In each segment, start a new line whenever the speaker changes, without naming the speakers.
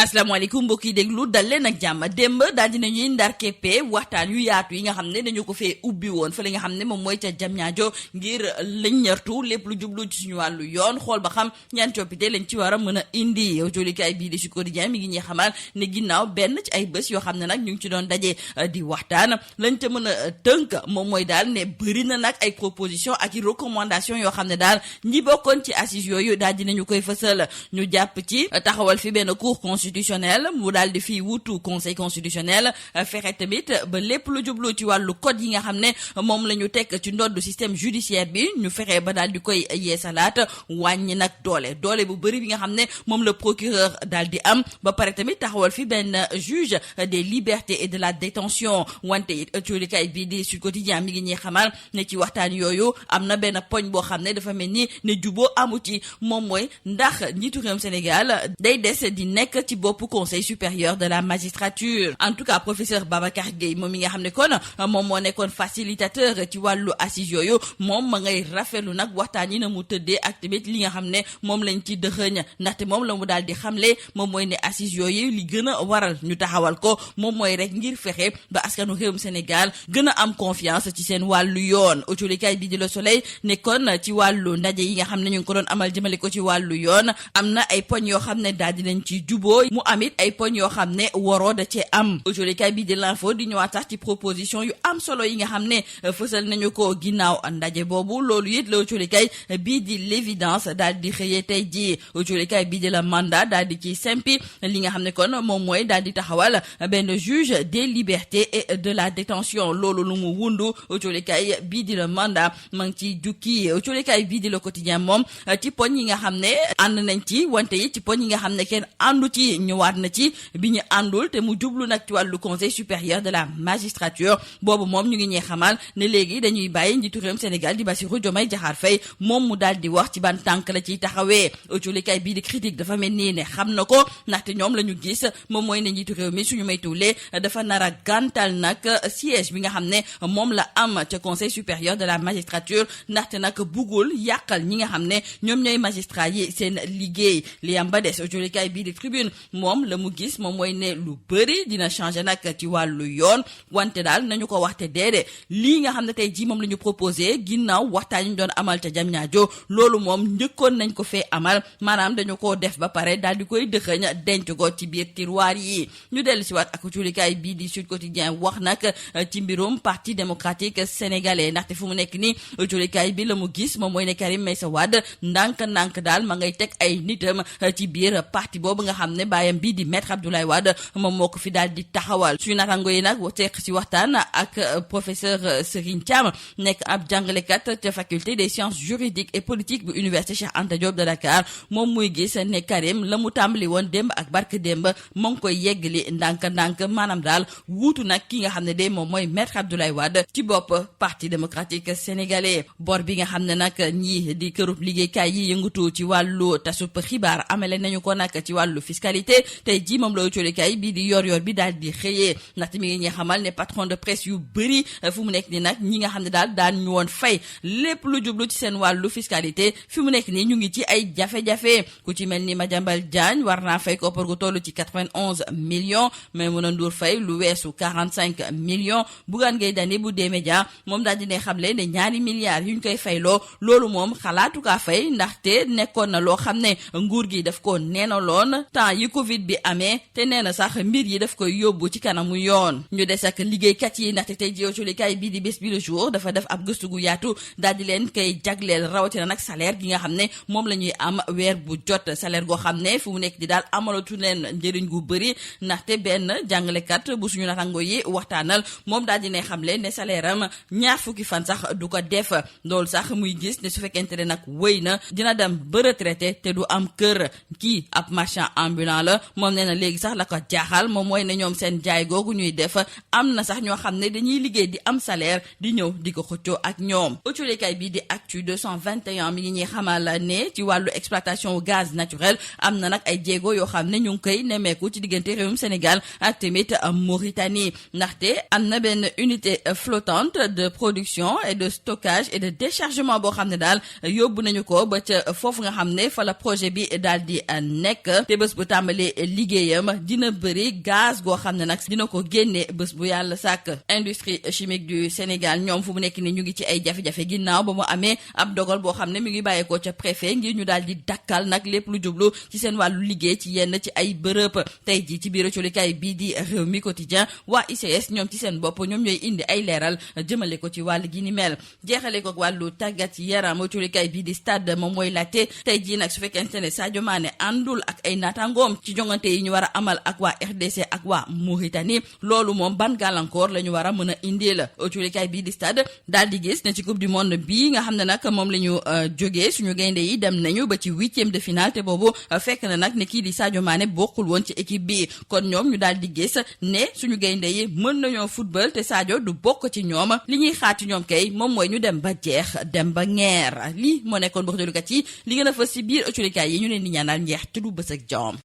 asalaamaaleykum mbokk yi déglu dal leen ak jàmm démb daal dinañuy ndar keppe waxtaan yu yaatu yi nga xam ne dañu ko fee ubbi woon fa li nga xam ne moom mooy ca Diamniadio ngir lañ ñartu lépp lu jublu ci suñu wàllu yoon xool ba xam ñaan coppite lañ ci war a mën a indi jolikaay bii di Sud Quotidien mi ngi ñuy xamal ne ginnaaw benn ci ay bés yoo xam ne nag ñu ngi ci doon daje di waxtaan lañ ca mën a tënk moom mooy daal ne bëri na nag ay proposition ak i recommandation yoo xam ne daal ñi bokkoon ci assises yooyu daal dinañu koy fësal ñu jàpp ci taxawal fi benn cour constitutionnel mu daal di fii wutu conseil constitutionnel fexe tamit ba lépp lu jublu ci wàllu code yi nga xam ne moom la ñu teg ci ndoddu système judiciaire bi ñu fexe ba daal di koy yeesalaat wàññi nag doole bu bëri bi nga xam ne moom la procureur daal di am ba pare tamit taxawal fi benn juge des libertés et de la détention wante it coolikaay bii di Sud Quotidien mi ngi ñuy xamal ne ci waxtaan yooyu am na benn poñ boo xam ne dafa mel ni ne juboo amu ci moom mooy ndax njiitu réewum Sénégal day des di nekk ci bopp conseil supérieur de la magistrature. En tout cas professeur Babacar Gueye moom mi nga xam ne kon moom moo nekkoon facilitateur ci wàllu assises yooyu moom ma ngay rafetlu nag waxtaan yi na mu tëddee ak tamit li nga xam ne moom lañ ci dëxëñ ndaxte moom la mu daal di xamle moom mooy ne assises yooyu li gën a waral ñu taxawal ko moom mooy rek ngir fexe ba askanu réewum Sénégal gën a am confiance ci seen wàllu yoon. autolikaay bi di Le Soleil nekkoon ci wàllu ndaje yi nga xam ne ñu ngi ko doon amal jëmale ko ci wàllu yoon am na ay poñ yoo xam ne daal dinañ ci juboo mu amit ay poñ yoo xam ne waroo da cee am. autolikaay bi di L'Info di ñëwaat sax ci proposition yu am solo yi nga xam ne fësal nañu ko ginnaaw ndaje boobu loolu it la autolikaay bii di L'Évidence daal di xëyee tey jii. autolikaay bii di Le Mandat daal di ci sempi li nga xam ne kon moom mooy daal di taxawal benn juge des libertés et de la détention loolu lu mu wundu. autolikaay bii di Le Mandat ma ngi ci jukki. autolikaay bii di Le Quotidien moom ci poñ yi nga xam ne ànd nañ ci wante yi ci poñ yi nga xam ne kenn àndu ci ñëwaat na ci bi ñu àndul te mu jublu nag ci wàllu conseil supérieur de la magistrature boobu moom ñu ngi ñee xamal ne léegi dañuy bàyyi njiitu réewum Sénégal di Bassirou Diomaye Diakhar Faye moom mu daal di wax ci ban tànk la ciy taxawee. autolikaay bii di Critique dafa mel nii ne xam na ko ndaxte ñoom la ñu gis moom mooy ne njiitu réew mi suñu maytuwulee dafa nar a gàntal nag siège bi nga xam ne moom la am ca conseil supérieur de la magistrature ndaxte nag buggul yàqal ñi nga xam ne ñoom ñooy magistrat yi seen liggéey. li am ba des autolikaay bii di Tribune moom la mu gis moom mooy ne lu bëri dina changer nag ci wàllu yoon wante daal nañu ko waxte déedéet lii nga xam ne tey jii moom la ñu proposé ginnaaw waxtaan ñu doon amal ca Diamniadio loolu moom njëkkoon nañ ko fee amal maanaam dañu koo def ba pare daal di koy dëxëñ denc ko ci biir tiroir yi. ñu dellu si waat ak autolikaay bii di Sud Quotidien wax nag ci mbirum parti démocratique sénégalais ndaxte fu mu nekk nii autolikaay bi la mu gis moom mooy ne Karim Meïssa Wade ndànk-ndànk daal ma ngay teg ay nitam ci biir parti boobu nga xam ne baayam bii di maître Abdoulaye Wade moom moo ko fi daal di taxawal. suñu natango yi nag teq si waxtaan ak professeur Serigne Thiam nekk ab jàngalekat ca faculté des sciences juridiques et politiques bu université Cheikh Anta Diop de Dakar moom muy gis ne Karim la mu tàmbali woon démb ak barke démb moo ngi koy yeggali ndànk-ndànk maanaam daal wuutu nag ki nga xam ne de moom mooy maître Abdoulaye Wade ci bopp parti démocratique sénégalais. bor bi nga xam ne nag ñii di kërub liggéeykaay yi yëngatu ci wàllu tasub xibaar amale nañu ko nag ci wàllu fiscalité tey jii moom la autolikaay bii di yor bi daal di xëyee ndaxte mi ngi ñuy xamal ne patron de presse yu bëri fu mu nekk nii nag ñi nga xam ne daal daan ñu woon fay lépp lu jublu ci seen wàllu fiscalité fi mu nekk nii ñu ngi ci ay jafe-jafe ku ci mel ni Madiambal Diagne war naa fay koppar gu toll ci 91 millions Maïmouna Ndour Faye lu weesu 45 millions Bougane Gueye Dany bu D-Média moom daal di ne xamle ne ñaari milliards yuñ koy fayloo loolu moom xalaatu kaa fay ndaxte nekkoon na loo xam ne nguur gi daf ko neenaloon temps yi Covid bi amee te nee na sax mbir yi daf koy yóbbu ci kanamu yoon. ñu des ak liggéeykat yi ndaxte tey jii autolikaay bii di Bës Bi Le Jour dafa def ab gëstu gu yaatu daal di leen koy jagleel rawatina nag salaire gi nga xam ne moom la ñuy am weer bu jot salaire goo xam ne fu mu nekk di daal amalatu leen njëriñ gu bëri ndaxte benn jàngalekat bu suñu natango yi waxtaanal moom daal di ne xamle ne salaire am ñaar fukki fan sax du ko def loolu sax muy gis ne su fekkente ne nag wëy na dina dem ba retraité te du am kër. kii ab marchand ambulant la moom nee na léegi sax la ko jaaxal moom mooy ne ñoom seen jaay googu ñuy def am na sax ñoo xam ne dañuy liggéey di am salaire di ñëw di ko xëccoo ak ñoom. autolikaay bi di Actu 221 mi ngi ñuy xamal ne ci wàllu exploitation gaz naturel am na nag ay jéego yoo xam ne ñu ngi koy nemmeeku ci diggante réewum Sénégal ak tamit Mauritanie ndaxte am na benn unité flottante de production et de stockage et de déchargement boo xam ne daal yóbbu nañu ko ba ca foofu nga xam ne fa la projet bi daal di nekk te bés bu tàmbali tàmbale liggéeyam dina bëri gaz goo xam ne nag dina ko génne bés bu yàlla sàkk. Industrie chimique du Sénégal ñoom fu mu nekk ni ñu ngi ci ay jafe-jafe ginnaaw ba mu amee ab dogal boo xam ne mi ngi bàyyeekoo ca préfet ngir ñu daal di dakkal nag lépp lu jublu ci seen wàllu liggéey ci yenn ci ay bërëb. Tey ji ci biir colikaay bii di Rewmi Quotidien waa ICS ñoom ci seen bopp ñoom ñooy indi ay leeral jëmale ko ci wàll gi ni mel. jeexale ko wàllu tàggat yaram colikaay bii di Stade moom mooy laajte tey jii nag su fekkente ne Sadio Mané àndul ak ay naataangoom ci jongante yi ñu war a amal ak waa RDC ak waa Mauritanie loolu moom ban gàllankoor la ñu war a mën a indi la. colikaay bii di Stade daal di gis ne ci coupe du monde bii nga xam ne nag moom la ñu jógee suñu gaynde yi dem nañu ba ci 8e de finale te boobu fekk na nag ne kii di Sadio Mané bokkul woon ci équipe bi kon ñoom ñu daal di gis ne suñu gaynde yi mën nañoo football te Sadio du bokk ci ñoom li ñuy xaar ci ñoom kay moom mooy ñu dem ba jeex dem ba ngeer lii moo nekkoon bokk jolukat yi li gën a fës ci biir colikaay yi ñu leen di ñaanal njeex te du bës ak jom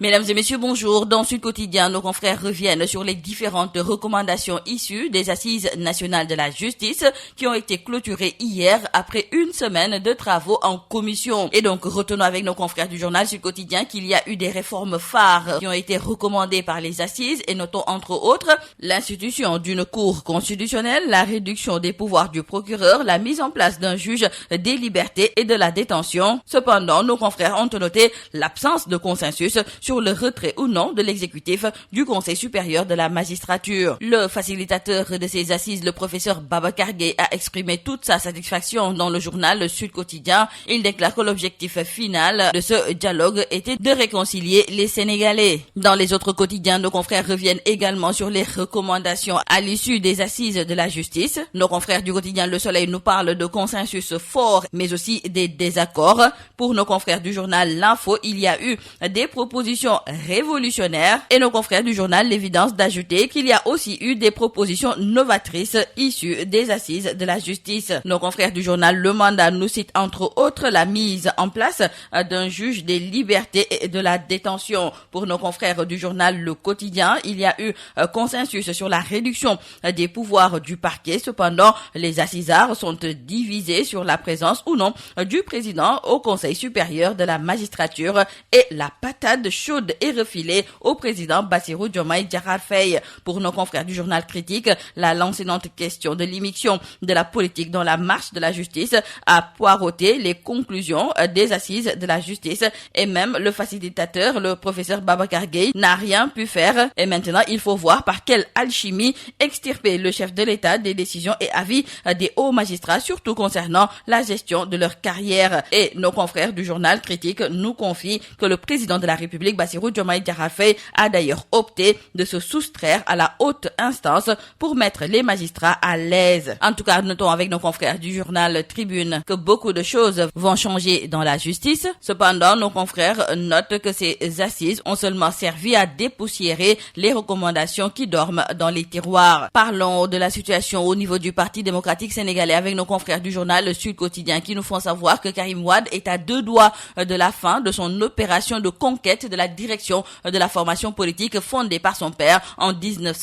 Mesdames et messieurs, bonjour. Dans Sud Quotidien, nos confrères reviennent sur les différentes recommandations issues des Assises nationales de la justice qui ont été clôturées hier après une semaine de travaux en commission. Et donc, retenons avec nos confrères du journal Sud Quotidien qu'il y a eu des réformes phares qui ont été recommandées par les Assises et notons entre autres l'institution d'une cour constitutionnelle, la réduction des pouvoirs du procureur, la mise en place d'un juge des libertés et de la détention. Cependant, nos confrères ont noté l'absence de consensus sur le retrait ou non de l'exécutif du Conseil supérieur de la magistrature. Le facilitateur de ces assises, le professeur Babacar Gueye, a exprimé toute sa satisfaction dans le journal Sud Quotidien. Il déclare que l'objectif final de ce dialogue était de réconcilier les Sénégalais. Dans les autres quotidiens, nos confrères reviennent également sur les recommandations à l'issue des assises de la justice. Nos confrères du quotidien Le Soleil nous parlent de consensus fort, mais aussi des désaccords. Pour nos confrères du journal L'Info, il y a eu des propositions révolutionnaires et nos confrères du journal L'Évidence d'ajouter qu'il y a aussi eu des propositions novatrices issues des assises de la justice. Nos confrères du journal Le Mandat nous citent entre autres la mise en place d'un juge des libertés et de la détention. Pour nos confrères du journal Le Quotidien, il y a eu consensus sur la réduction des pouvoirs du parquet. Cependant, les assisards sont divisés sur la présence ou non du président au Conseil supérieur de la magistrature et la patate chaude et refilée au président Bassirou Diomaye Diakhar Faye. Pour nos confrères du journal Critique, la lancinante question de l'immixtion de la politique dans la marche de la justice a poireauté les conclusions des assises de la justice et même le facilitateur, le professeur Babacar Gueye, n'a rien pu faire. Et maintenant, il faut voir par quelle alchimie extirper le chef de l'État des décisions et avis des hauts magistrats, surtout concernant la gestion de leur carrière. Et nos confrères du journal Critique nous confient que le président de la République, Bassirou Diomaye Diakhar Faye, a d'ailleurs opté de se soustraire à la haute instance pour mettre les magistrats à l'aise. En tout cas, notons avec nos confrères du journal Tribune que beaucoup de choses vont changer dans la justice. Cependant, nos confrères notent que ces assises ont seulement servi à dépoussiérer les recommandations qui dorment dans les tiroirs. Parlons de la situation au niveau du Parti démocratique sénégalais avec nos confrères du journal Sud Quotidien qui nous font savoir que Karim Wade est à 2 doigts de la fin de son opération de conquête de la direction de la formation politique fondée par son père en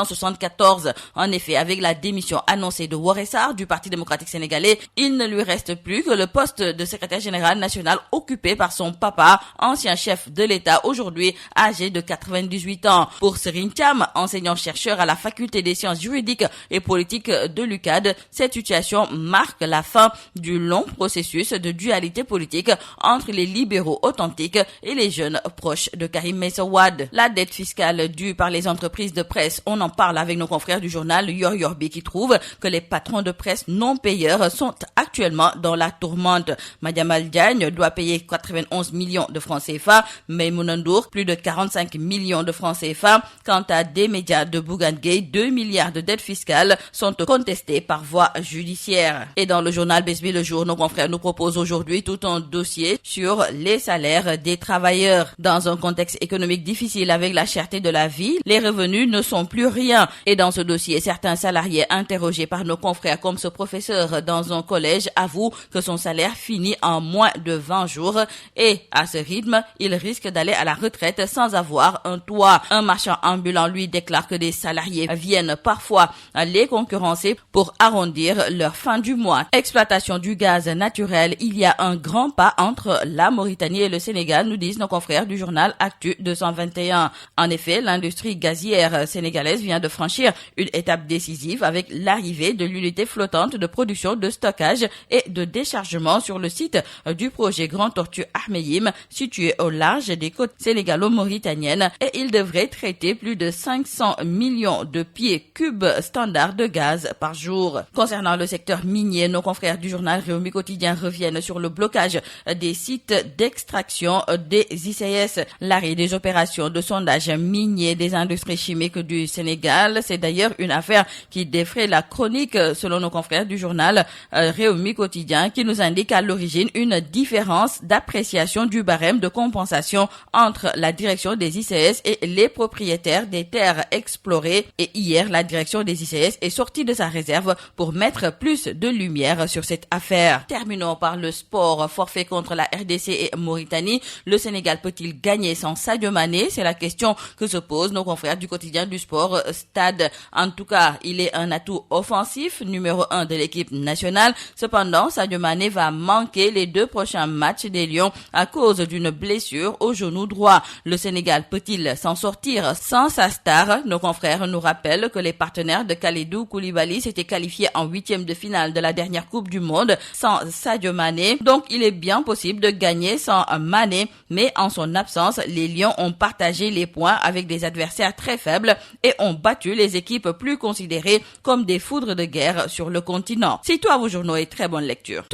1974. En effet, avec la démission annoncée de Woré Sarr du Parti démocratique sénégalais, il ne lui reste plus que le poste de secrétaire général national occupé par son papa, ancien chef de l'État, aujourd'hui âgé de 98 ans. Pour Serigne Thiam, enseignant-chercheur à la faculté des sciences juridiques et politiques de l'UCAD, cette situation marque la fin du long processus de dualité politique entre les libéraux authentiques et les jeunes proches de Karim Meïssa Wade. La dette fiscale due par les entreprises de presse, on en parle avec nos confrères du journal Yor Yorbi qui trouvent que les patrons de presse non payeurs sont actuellement dans la tourmente. Madiambal Diagne doit payer 91 millions de francs CFA, Maïmouna Ndour plus de 45 millions de francs CFA. Quant à des médias de Bougane Gueye, 2 milliards de dettes fiscales sont contestées par voie judiciaire. Et dans le journal Besbi Le Jour, nos confrères nous proposent aujourd'hui tout un dossier sur les salaires des travailleurs. Dans un contexte économique difficile avec la cherté de la vie, les revenus ne sont plus rien. Et dans ce dossier, certains salariés interrogés par nos confrères comme ce professeur dans un collège avouent que son salaire finit en moins de 20 jours et à ce rythme, il risque d'aller à la retraite sans avoir un toit. Un marchand ambulant lui déclare que des salariés viennent parfois les concurrencer pour arrondir leur fin du mois. Exploitation du gaz naturel, il y a un grand pas entre la Mauritanie et le Sénégal Sénégal, nous disent nos confrères du journal Actu 221. En effet, l'industrie gazière sénégalaise vient de franchir une étape décisive avec l'arrivée de l'unité flottante de production, de stockage et de déchargement sur le site du projet Grand Tortue Ahmeyim, situé au large des côtes sénégalo-mauritaniennes, et il devrait traiter plus de 500 millions de pieds cubes standards de gaz par jour. Concernant le secteur minier, nos confrères du journal Rewmi Quotidien reviennent sur le blocage des sites d'extraction des ICS. L'arrêt des opérations de sondage minier des industries chimiques du Sénégal, c'est d'ailleurs une affaire qui défraie la chronique selon nos confrères du journal Rewmi Quotidien, qui nous indique à l'origine une différence d'appréciation du barème de compensation entre la direction des ICS et les propriétaires des terres explorées. Et hier, la direction des ICS est sortie de sa réserve pour mettre plus de lumière sur cette affaire. Terminons par le sport. Forfait contre la RDC et Mauritanie. Le Sénégal peut-il gagner sans Sadio Mané? C'est la question que se posent nos confrères du quotidien du sport Stade. En tout cas, il est un atout offensif, numéro 1 de l'équipe nationale. Cependant, Sadio Mané va manquer les 2 prochains matchs des Lions à cause d'une blessure au genou droit. Le Sénégal peut-il s'en sortir sans sa star? Nos confrères nous rappellent que les partenaires de Kalidou Koulibaly s'étaient qualifiés en 8e de finale de la dernière Coupe du Monde sans Sadio Mané. Donc, il est bien possible de gagner sans Mané, mais en son absence, les Lions ont partagé les points avec des adversaires très faibles et ont battu les équipes plus considérées comme des foudres de guerre sur le continent. C'est tout à vos journaux et très bonne lecture.